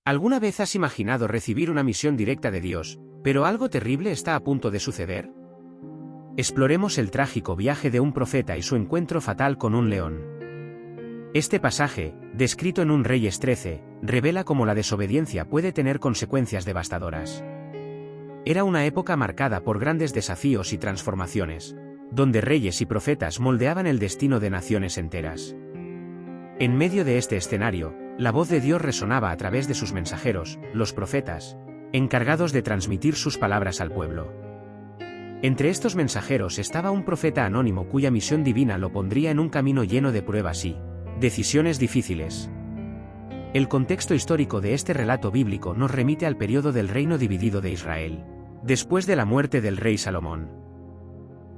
¿Alguna vez has imaginado recibir una misión directa de Dios, pero algo terrible está a punto de suceder? Exploremos el trágico viaje de un profeta y su encuentro fatal con un león. Este pasaje, descrito en un Reyes 13, revela cómo la desobediencia puede tener consecuencias devastadoras. Era una época marcada por grandes desafíos y transformaciones, donde reyes y profetas moldeaban el destino de naciones enteras. En medio de este escenario, la voz de Dios resonaba a través de sus mensajeros, los profetas, encargados de transmitir sus palabras al pueblo. Entre estos mensajeros estaba un profeta anónimo cuya misión divina lo pondría en un camino lleno de pruebas y decisiones difíciles. El contexto histórico de este relato bíblico nos remite al periodo del reino dividido de Israel, después de la muerte del rey Salomón.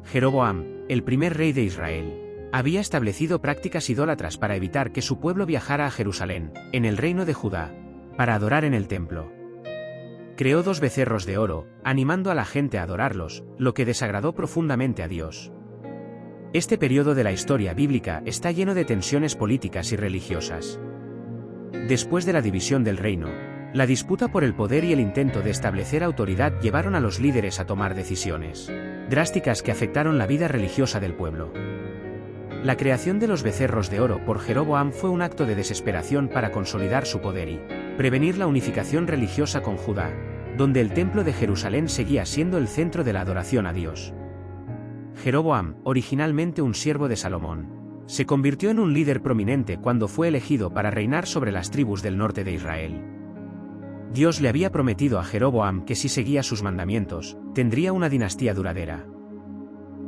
Jeroboam, el primer rey de Israel, había establecido prácticas idólatras para evitar que su pueblo viajara a Jerusalén, en el reino de Judá, para adorar en el templo. Creó 2 becerros de oro, animando a la gente a adorarlos, lo que desagradó profundamente a Dios. Este periodo de la historia bíblica está lleno de tensiones políticas y religiosas. Después de la división del reino, la disputa por el poder y el intento de establecer autoridad llevaron a los líderes a tomar decisiones drásticas que afectaron la vida religiosa del pueblo. La creación de los becerros de oro por Jeroboam fue un acto de desesperación para consolidar su poder y prevenir la unificación religiosa con Judá, donde el templo de Jerusalén seguía siendo el centro de la adoración a Dios. Jeroboam, originalmente un siervo de Salomón, se convirtió en un líder prominente cuando fue elegido para reinar sobre las tribus del norte de Israel. Dios le había prometido a Jeroboam que si seguía sus mandamientos, tendría una dinastía duradera.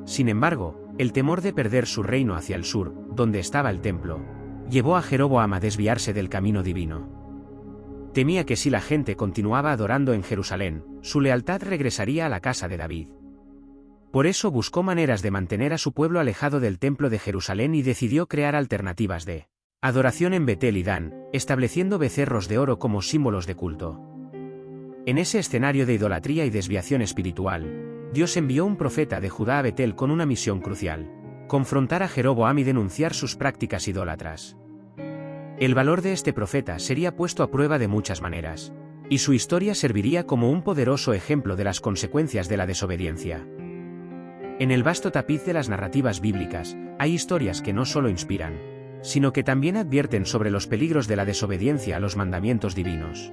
Sin embargo, el temor de perder su reino hacia el sur, donde estaba el templo, llevó a Jeroboam a desviarse del camino divino. Temía que si la gente continuaba adorando en Jerusalén, su lealtad regresaría a la casa de David. Por eso buscó maneras de mantener a su pueblo alejado del templo de Jerusalén y decidió crear alternativas de adoración en Betel y Dan, estableciendo becerros de oro como símbolos de culto. En ese escenario de idolatría y desviación espiritual, Dios envió un profeta de Judá a Betel con una misión crucial: confrontar a Jeroboam y denunciar sus prácticas idólatras. El valor de este profeta sería puesto a prueba de muchas maneras, y su historia serviría como un poderoso ejemplo de las consecuencias de la desobediencia. En el vasto tapiz de las narrativas bíblicas, hay historias que no solo inspiran, sino que también advierten sobre los peligros de la desobediencia a los mandamientos divinos.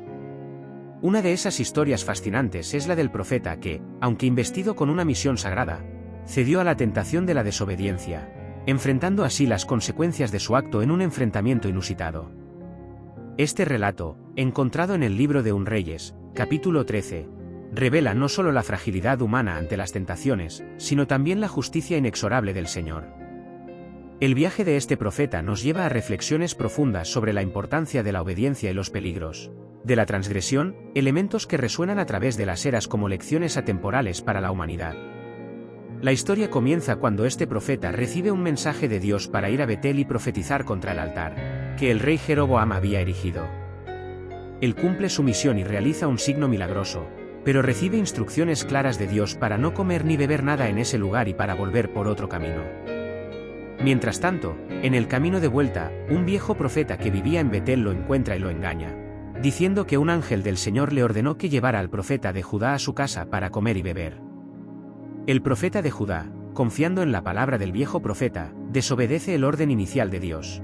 Una de esas historias fascinantes es la del profeta que, aunque investido con una misión sagrada, cedió a la tentación de la desobediencia, enfrentando así las consecuencias de su acto en un enfrentamiento inusitado. Este relato, encontrado en el libro de Reyes, capítulo 13, revela no solo la fragilidad humana ante las tentaciones, sino también la justicia inexorable del Señor. El viaje de este profeta nos lleva a reflexiones profundas sobre la importancia de la obediencia y los peligros de la transgresión, elementos que resuenan a través de las eras como lecciones atemporales para la humanidad. La historia comienza cuando este profeta recibe un mensaje de Dios para ir a Betel y profetizar contra el altar que el rey Jeroboam había erigido. Él cumple su misión y realiza un signo milagroso, pero recibe instrucciones claras de Dios para no comer ni beber nada en ese lugar y para volver por otro camino. Mientras tanto, en el camino de vuelta, un viejo profeta que vivía en Betel lo encuentra y lo engaña, diciendo que un ángel del Señor le ordenó que llevara al profeta de Judá a su casa para comer y beber. El profeta de Judá, confiando en la palabra del viejo profeta, desobedece el orden inicial de Dios.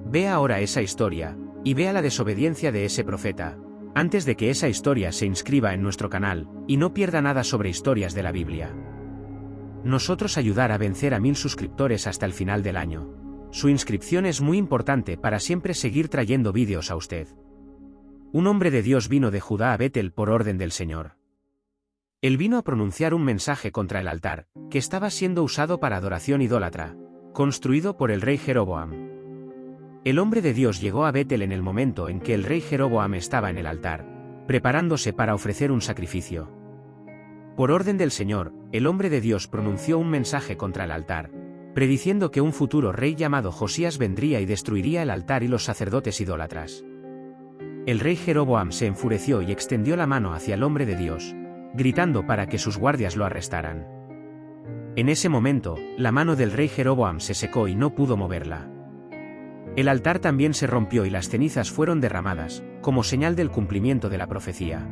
Ve ahora esa historia, y vea la desobediencia de ese profeta, antes de que esa historia se inscriba en nuestro canal, y no pierda nada sobre historias de la Biblia. Nosotros ayudar a vencer a 1000 suscriptores hasta el final del año. Su inscripción es muy importante para siempre seguir trayendo vídeos a usted. Un hombre de Dios vino de Judá a Betel por orden del Señor. Él vino a pronunciar un mensaje contra el altar, que estaba siendo usado para adoración idólatra, construido por el rey Jeroboam. El hombre de Dios llegó a Betel en el momento en que el rey Jeroboam estaba en el altar, preparándose para ofrecer un sacrificio. Por orden del Señor, el hombre de Dios pronunció un mensaje contra el altar, prediciendo que un futuro rey llamado Josías vendría y destruiría el altar y los sacerdotes idólatras. El rey Jeroboam se enfureció y extendió la mano hacia el hombre de Dios, gritando para que sus guardias lo arrestaran. En ese momento, la mano del rey Jeroboam se secó y no pudo moverla. El altar también se rompió y las cenizas fueron derramadas, como señal del cumplimiento de la profecía.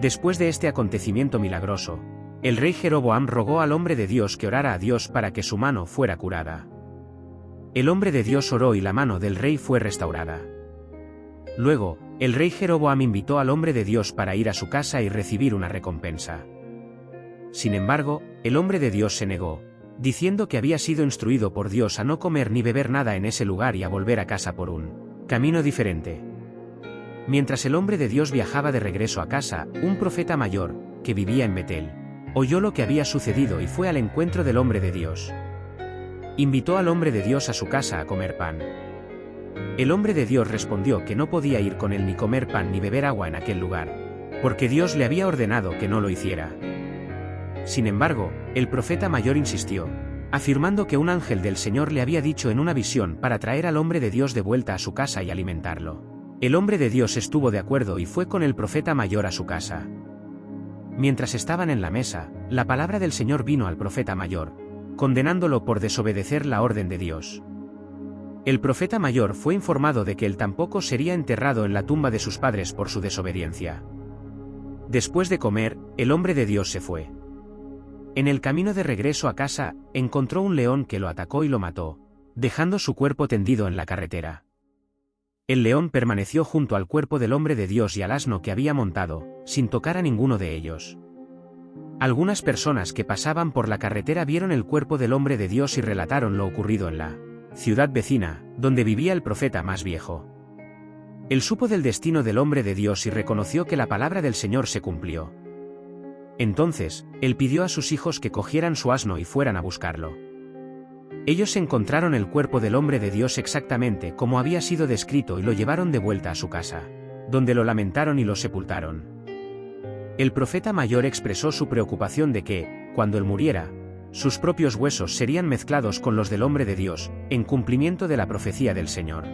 Después de este acontecimiento milagroso, el rey Jeroboam rogó al hombre de Dios que orara a Dios para que su mano fuera curada. El hombre de Dios oró y la mano del rey fue restaurada. Luego, el rey Jeroboam invitó al hombre de Dios para ir a su casa y recibir una recompensa. Sin embargo, el hombre de Dios se negó, diciendo que había sido instruido por Dios a no comer ni beber nada en ese lugar y a volver a casa por un camino diferente. Mientras el hombre de Dios viajaba de regreso a casa, un profeta mayor, que vivía en Betel, oyó lo que había sucedido y fue al encuentro del hombre de Dios. Invitó al hombre de Dios a su casa a comer pan. El hombre de Dios respondió que no podía ir con él ni comer pan ni beber agua en aquel lugar, porque Dios le había ordenado que no lo hiciera. Sin embargo, el profeta mayor insistió, afirmando que un ángel del Señor le había dicho en una visión para traer al hombre de Dios de vuelta a su casa y alimentarlo. El hombre de Dios estuvo de acuerdo y fue con el profeta mayor a su casa. Mientras estaban en la mesa, la palabra del Señor vino al profeta mayor, condenándolo por desobedecer la orden de Dios. El profeta mayor fue informado de que él tampoco sería enterrado en la tumba de sus padres por su desobediencia. Después de comer, el hombre de Dios se fue. En el camino de regreso a casa, encontró un león que lo atacó y lo mató, dejando su cuerpo tendido en la carretera. El león permaneció junto al cuerpo del hombre de Dios y al asno que había montado, sin tocar a ninguno de ellos. Algunas personas que pasaban por la carretera vieron el cuerpo del hombre de Dios y relataron lo ocurrido en la ciudad vecina, donde vivía el profeta más viejo. Él supo del destino del hombre de Dios y reconoció que la palabra del Señor se cumplió. Entonces, él pidió a sus hijos que cogieran su asno y fueran a buscarlo. Ellos encontraron el cuerpo del hombre de Dios exactamente como había sido descrito y lo llevaron de vuelta a su casa, donde lo lamentaron y lo sepultaron. El profeta mayor expresó su preocupación de que, cuando él muriera, sus propios huesos serían mezclados con los del hombre de Dios, en cumplimiento de la profecía del Señor.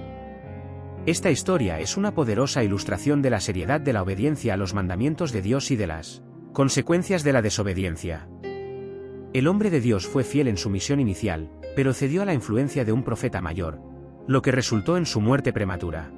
Esta historia es una poderosa ilustración de la seriedad de la obediencia a los mandamientos de Dios y de las consecuencias de la desobediencia. El hombre de Dios fue fiel en su misión inicial, pero cedió a la influencia de un profeta mayor, lo que resultó en su muerte prematura.